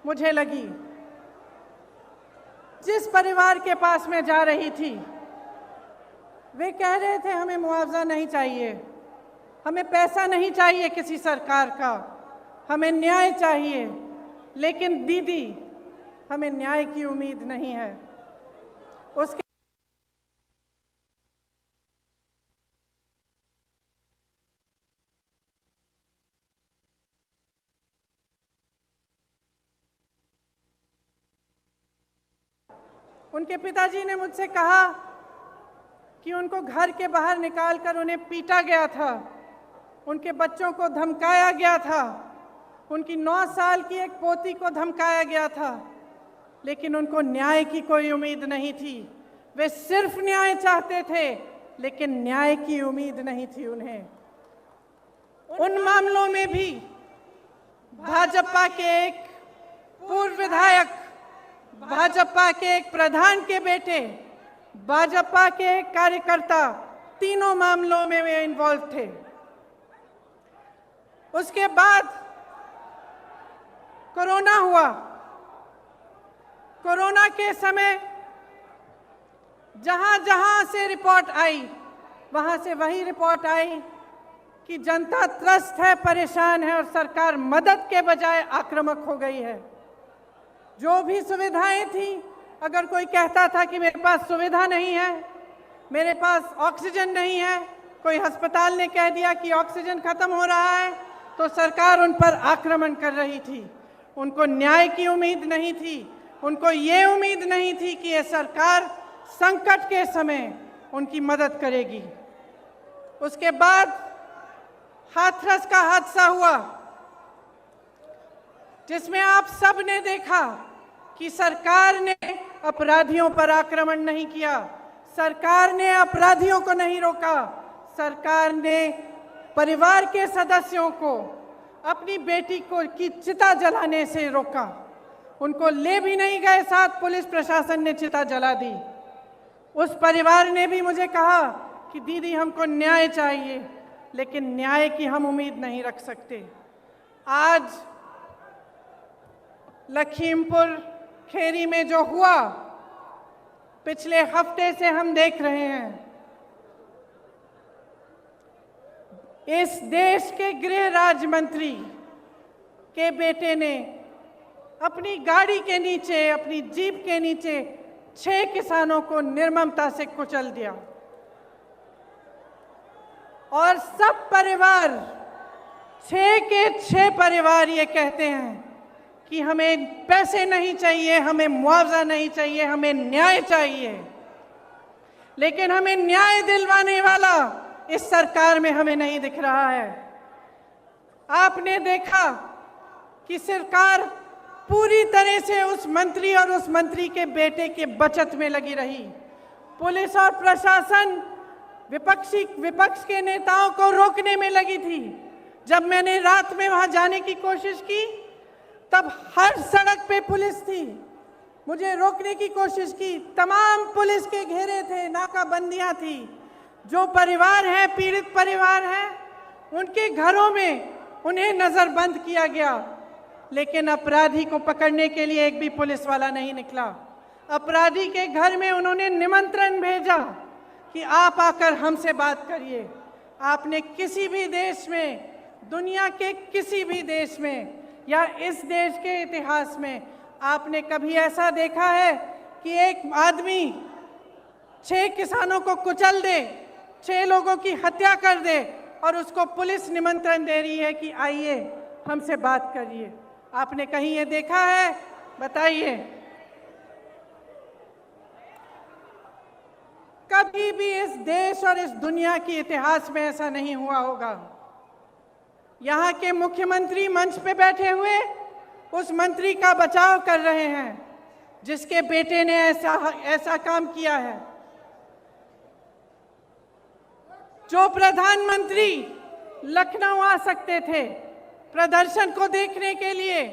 मुझे लगी। जिस परिवार के पास मैं जा रही थी, वे कह रहे थे हमें मुआवजा नहीं चाहिए, हमें पैसा नहीं चाहिए किसी सरकार का, हमें न्याय चाहिए। लेकिन दीदी, हमें न्याय की उम्मीद नहीं है। उसके उनके पिताजी ने मुझसे कहा कि उनको घर के बाहर निकालकर उन्हें पीटा गया था, उनके बच्चों को धमकाया गया था, उनकी 9 साल की एक पोती को धमकाया गया था, लेकिन उनको न्याय की कोई उम्मीद नहीं थी। वे सिर्फ न्याय चाहते थे, लेकिन न्याय की उम्मीद नहीं थी उन्हें। उन मामलों में भी भाजपा के एक पूर्व विधायक, भाजपा के एक प्रधान के बेटे, भाजपा के एक कार्यकर्ता, तीनों मामलों में वे इन्वॉल्व थे। उसके बाद कोरोना हुआ। कोरोना के समय जहां जहां से रिपोर्ट आई, वहां से वही रिपोर्ट आई कि जनता त्रस्त है, परेशान है और सरकार मदद के बजाय आक्रामक हो गई है। जो भी सुविधाएं थी, अगर कोई कहता था कि मेरे पास सुविधा नहीं है, मेरे पास ऑक्सीजन नहीं है, कोई अस्पताल ने कह दिया कि ऑक्सीजन खत्म हो रहा है, तो सरकार उन पर आक्रमण कर रही थी। उनको न्याय की उम्मीद नहीं थी, उनको ये उम्मीद नहीं थी कि ये सरकार संकट के समय उनकी मदद करेगी। उसके बाद हाथरस का हादसा हुआ, जिसमें आप सब ने देखा कि सरकार ने अपराधियों पर आक्रमण नहीं किया, सरकार ने अपराधियों को नहीं रोका, सरकार ने परिवार के सदस्यों को अपनी बेटी को की चिता जलाने से रोका। उनको ले भी नहीं गए साथ, पुलिस प्रशासन ने चिता जला दी। उस परिवार ने भी मुझे कहा कि दीदी हमको न्याय चाहिए, लेकिन न्याय की हम उम्मीद नहीं रख सकते। आज लखीमपुर खेरी में जो हुआ, पिछले हफ्ते से हम देख रहे हैं। इस देश के गृह राज्य मंत्री के बेटे ने अपनी गाड़ी के नीचे, अपनी जीप के नीचे 6 किसानों को निर्ममता से कुचल दिया और सब परिवार, 6 के 6 परिवार ये कहते हैं कि हमें पैसे नहीं चाहिए, हमें मुआवजा नहीं चाहिए, हमें न्याय चाहिए। लेकिन हमें न्याय दिलवाने वाला इस सरकार में हमें नहीं दिख रहा है। आपने देखा कि सरकार पूरी तरह से उस मंत्री और उस मंत्री के बेटे के बचत में लगी रही। पुलिस और प्रशासन विपक्ष के नेताओं को रोकने में लगी थी। जब मैंने रात में वहां जाने की कोशिश की, तब हर सड़क पे पुलिस थी, मुझे रोकने की कोशिश की, तमाम पुलिस के घेरे थे, नाकाबंदियां थी। जो परिवार हैं, पीड़ित परिवार हैं, उनके घरों में उन्हें नजरबंद किया गया, लेकिन अपराधी को पकड़ने के लिए एक भी पुलिस वाला नहीं निकला। अपराधी के घर में उन्होंने निमंत्रण भेजा कि आप आकर हमसे बात करिए। आपने किसी भी देश में, दुनिया के किसी भी देश में या इस देश के इतिहास में आपने कभी ऐसा देखा है कि एक आदमी 6 किसानों को कुचल दे, 6 लोगों की हत्या कर दे और उसको पुलिस निमंत्रण दे रही है कि आइए हमसे बात करिए? आपने कहीं ये देखा है? बताइए। कभी भी इस देश और इस दुनिया के इतिहास में ऐसा नहीं हुआ होगा। यहाँ के मुख्यमंत्री मंच पे बैठे हुए उस मंत्री का बचाव कर रहे हैं जिसके बेटे ने ऐसा काम किया है। जो प्रधानमंत्री लखनऊ आ सकते थे प्रदर्शन को देखने के लिए,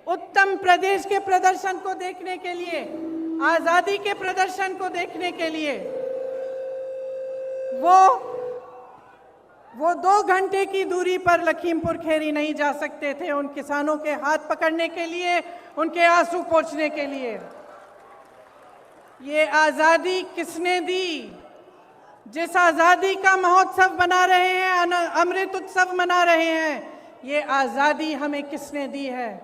उत्तर प्रदेश के प्रदर्शन को देखने के लिए, आजादी के प्रदर्शन को देखने के लिए, वो वो 2 घंटे की दूरी पर लखीमपुर खीरी नहीं जा सकते थे उन किसानों के हाथ पकड़ने के लिए, उनके आंसू पोंछने के लिए। ये आज़ादी किसने दी? जिस आज़ादी का महोत्सव मना रहे हैं, अमृत उत्सव मना रहे हैं, ये आज़ादी हमें किसने दी है?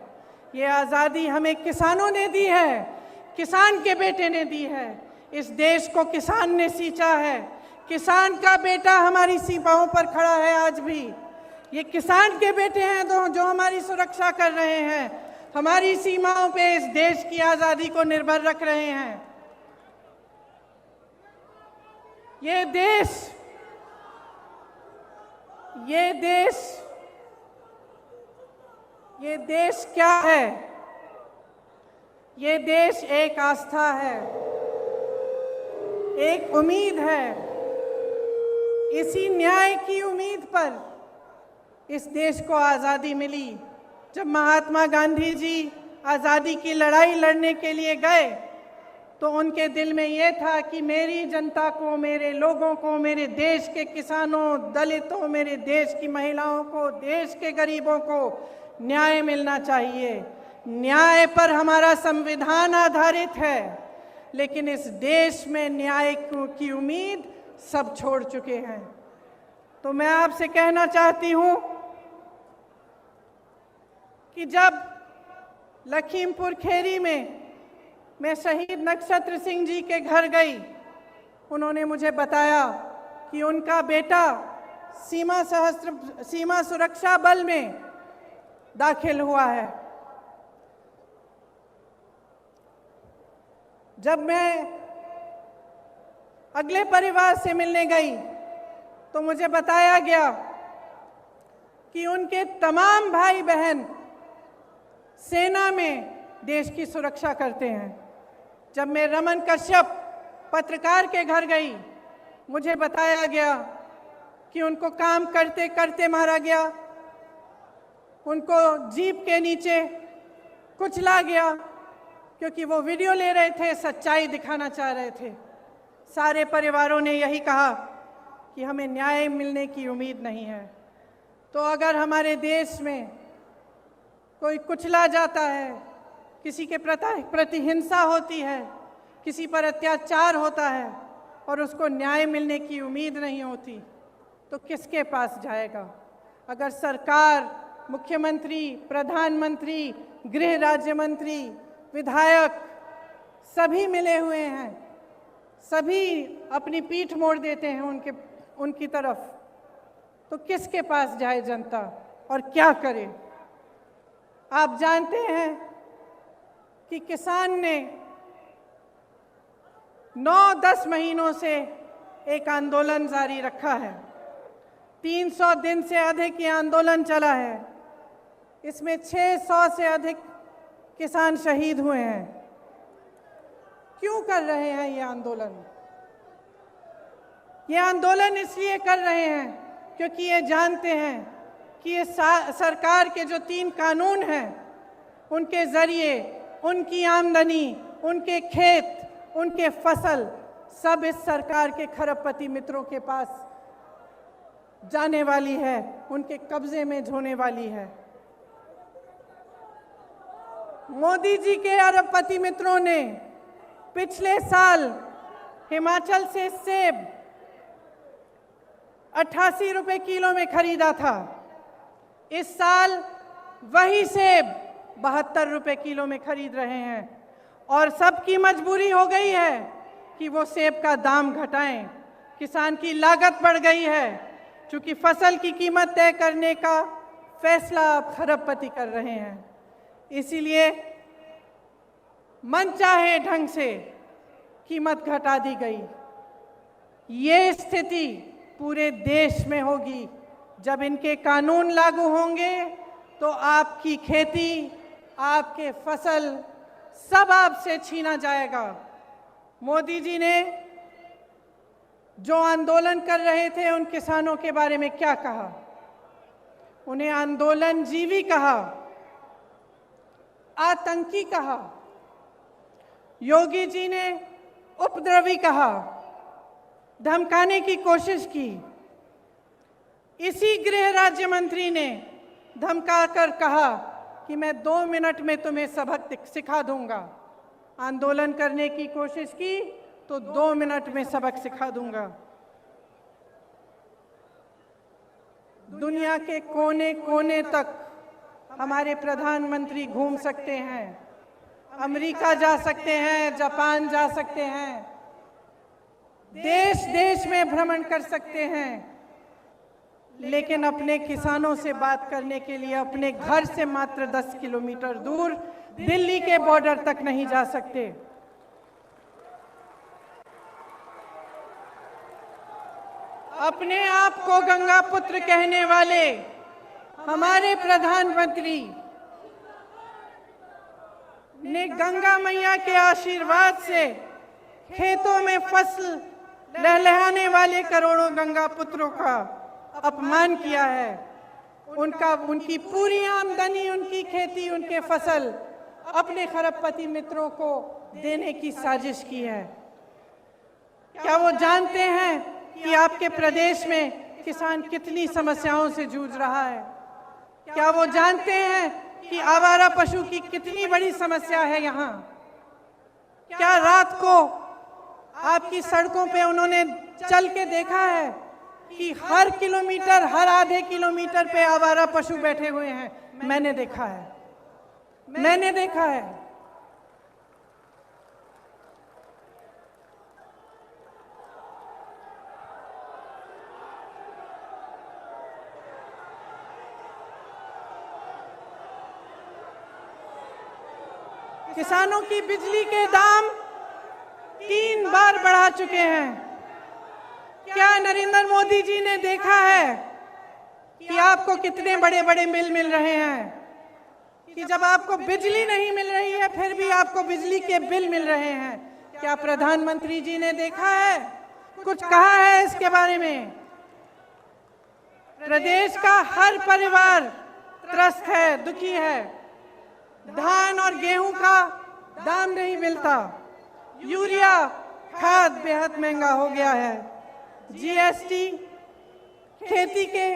ये आज़ादी हमें किसानों ने दी है, किसान के बेटे ने दी है। इस देश को किसान ने सींचा है, किसान का बेटा हमारी सीमाओं पर खड़ा है आज भी। ये किसान के बेटे हैं जो हमारी सुरक्षा कर रहे हैं, हमारी सीमाओं पे इस देश की आज़ादी को निर्भर रख रहे हैं। ये देश क्या है? ये देश एक आस्था है, एक उम्मीद है। इसी न्याय की उम्मीद पर इस देश को आज़ादी मिली। जब महात्मा गांधी जी आज़ादी की लड़ाई लड़ने के लिए गए तो उनके दिल में ये था कि मेरी जनता को, मेरे लोगों को, मेरे देश के किसानों, दलितों, मेरे देश की महिलाओं को, देश के गरीबों को न्याय मिलना चाहिए। न्याय पर हमारा संविधान आधारित है, लेकिन इस देश में न्याय की उम्मीद सब छोड़ चुके हैं। तो मैं आपसे कहना चाहती हूं कि जब लखीमपुर खीरी में मैं शहीद नक्षत्र सिंह जी के घर गई, उन्होंने मुझे बताया कि उनका बेटा सीमा सुरक्षा बल में दाखिल हुआ है। जब मैं अगले परिवार से मिलने गई तो मुझे बताया गया कि उनके तमाम भाई बहन सेना में देश की सुरक्षा करते हैं। जब मैं रमन कश्यप पत्रकार के घर गई, मुझे बताया गया कि उनको काम करते करते मारा गया, उनको जीप के नीचे कुचला गया क्योंकि वो वीडियो ले रहे थे, सच्चाई दिखाना चाह रहे थे। सारे परिवारों ने यही कहा कि हमें न्याय मिलने की उम्मीद नहीं है। तो अगर हमारे देश में कोई कुचला जाता है, किसी के प्रति हिंसा होती है, किसी पर अत्याचार होता है और उसको न्याय मिलने की उम्मीद नहीं होती, तो किसके पास जाएगा? अगर सरकार, मुख्यमंत्री, प्रधानमंत्री, गृह राज्य मंत्री, विधायक सभी मिले हुए हैं, सभी अपनी पीठ मोड़ देते हैं उनकी तरफ, तो किसके पास जाए जनता और क्या करे? आप जानते हैं कि किसान ने 9-10 महीनों से एक आंदोलन जारी रखा है। 300 दिन से अधिक ये आंदोलन चला है। इसमें 600 से अधिक किसान शहीद हुए हैं। क्यों कर रहे हैं ये आंदोलन? ये आंदोलन इसलिए कर रहे हैं क्योंकि ये जानते हैं कि ये सरकार के जो 3 कानून हैं, उनके जरिए उनकी आमदनी, उनके खेत, उनके फसल सब इस सरकार के खरबपति मित्रों के पास जाने वाली है, उनके कब्जे में होने वाली है। मोदी जी के अरबपति मित्रों ने पिछले साल हिमाचल से सेब 88 रुपए किलो में खरीदा था। इस साल वही सेब 72 रुपए किलो में खरीद रहे हैं और सबकी मजबूरी हो गई है कि वो सेब का दाम घटाएं। किसान की लागत बढ़ गई है, क्योंकि फसल की कीमत तय करने का फैसला अब खरबपति कर रहे हैं। इसीलिए मनचाहे ढंग से कीमत घटा दी गई। ये स्थिति पूरे देश में होगी। जब इनके कानून लागू होंगे तो आपकी खेती, आपके फसल सब आपसे छीना जाएगा। मोदी जी ने जो आंदोलन कर रहे थे उन किसानों के बारे में क्या कहा? उन्हें आंदोलनजीवी कहा, आतंकी कहा, योगी जी ने उपद्रवी कहा, धमकाने की कोशिश की। इसी गृह राज्य मंत्री ने धमकाकर कहा कि मैं 2 मिनट में तुम्हें सबक सिखा दूंगा। आंदोलन करने की कोशिश की तो 2 मिनट में सबक सिखा दूंगा। दुनिया के कोने कोने तक हमारे प्रधानमंत्री घूम सकते हैं, अमेरिका जा सकते हैं, जापान जा सकते हैं, देश देश में भ्रमण कर सकते हैं, लेकिन अपने किसानों से बात करने के लिए अपने घर से मात्र 10 किलोमीटर दूर दिल्ली के बॉर्डर तक नहीं जा सकते। अपने आप को गंगा पुत्र कहने वाले हमारे प्रधानमंत्री ने गंगा मैया के आशीर्वाद से खेतों में फसल लहलहाने वाले करोड़ों गंगा पुत्रों का अपमान किया है। उनकी पूरी आमदनी, उनकी खेती, उनके फसल अपने खरबपति मित्रों को देने की साजिश की है। क्या वो जानते हैं कि आपके प्रदेश में किसान कितनी समस्याओं से जूझ रहा है? क्या वो जानते हैं कि आवारा पशु की कितनी बड़ी समस्या है यहाँ? क्या रात को आपकी सड़कों पे उन्होंने चल के देखा है कि हर किलोमीटर, हर आधे किलोमीटर पे आवारा पशु बैठे हुए हैं? मैंने देखा है, मैंने देखा है। किसानों की बिजली के दाम 3 बार बढ़ा चुके हैं। क्या नरेंद्र मोदी जी ने देखा है कि आपको कितने बड़े बड़े बिल मिल रहे हैं? कि जब आपको बिजली नहीं मिल रही है फिर भी आपको बिजली के बिल मिल रहे हैं। क्या प्रधानमंत्री जी ने देखा है, कुछ कहा है इसके बारे में? प्रदेश का हर परिवार त्रस्त है, दुखी है। धान और गेहूं का दाम नहीं मिलता, यूरिया खाद बेहद महंगा हो गया है, जीएसटी, खेती के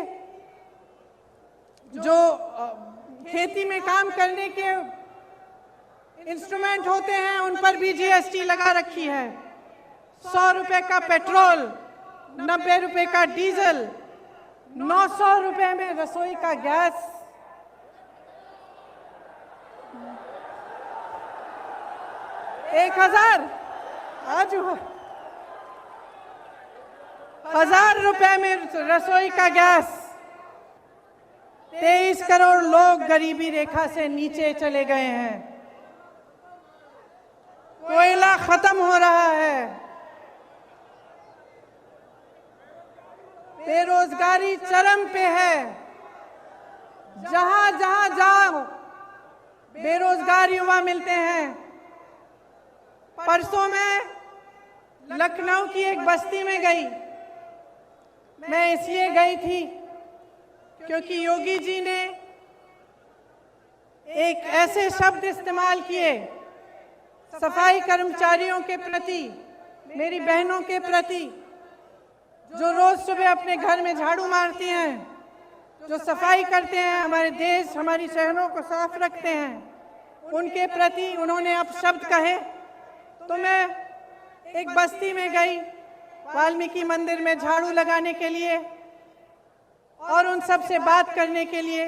जो खेती में काम करने के इंस्ट्रूमेंट होते हैं उन पर भी जीएसटी लगा रखी है। 100 रुपए का पेट्रोल, 90 रुपए का डीजल, 900 रुपए में रसोई का गैस। एक 1000 रुपए में रसोई का गैस। 23 करोड़ लोग गरीबी रेखा से नीचे चले गए हैं। कोयला खत्म हो रहा है। बेरोजगारी चरम पे है। जहां जहां जाओ बेरोजगार युवा मिलते हैं। परसों मैं लखनऊ की एक बस्ती में गई। मैं इसलिए गई थी क्योंकि योगी जी ने एक ऐसे शब्द इस्तेमाल किए सफाई कर्मचारियों के प्रति, मेरी बहनों के प्रति, जो रोज सुबह अपने घर में झाड़ू मारती हैं, जो सफाई करते हैं, हमारे देश, हमारी शहरों को साफ रखते हैं, उनके प्रति उन्होंने अब शब्द कहे। तो मैं एक बस्ती में गई वाल्मीकि मंदिर में झाड़ू लगाने के लिए और उन सब से बात करने के लिए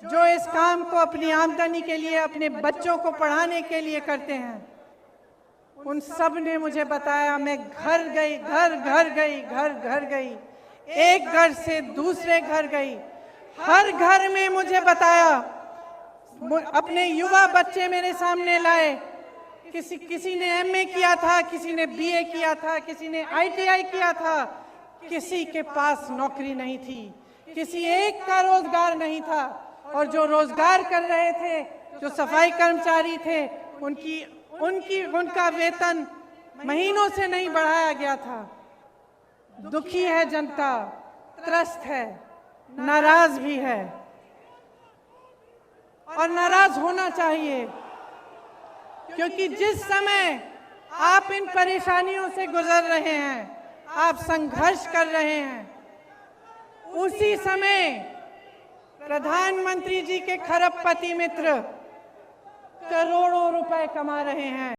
जो इस काम को अपनी आमदनी के लिए, अपने बच्चों को पढ़ाने के लिए करते हैं। उन सब ने मुझे बताया, मैं घर गई, घर गई, एक घर से दूसरे घर गई, हर घर में मुझे बताया, अपने युवा बच्चे मेरे सामने लाए। किसी ने एमए किया था, किसी ने बीए किया था, किसी ने आईटीआई किया था, किसी के पास नौकरी नहीं थी, किसी एक का रोजगार नहीं था। और जो रोजगार कर रहे थे, जो सफाई कर्मचारी थे, उनका वेतन महीनों से नहीं बढ़ाया गया था। दुखी है जनता, त्रस्त है, नाराज भी है और नाराज होना चाहिए, क्योंकि जिस समय आप इन परेशानियों से गुजर रहे हैं, आप संघर्ष कर रहे हैं, उसी समय प्रधानमंत्री जी के खरबपति मित्र करोड़ों रुपए कमा रहे हैं।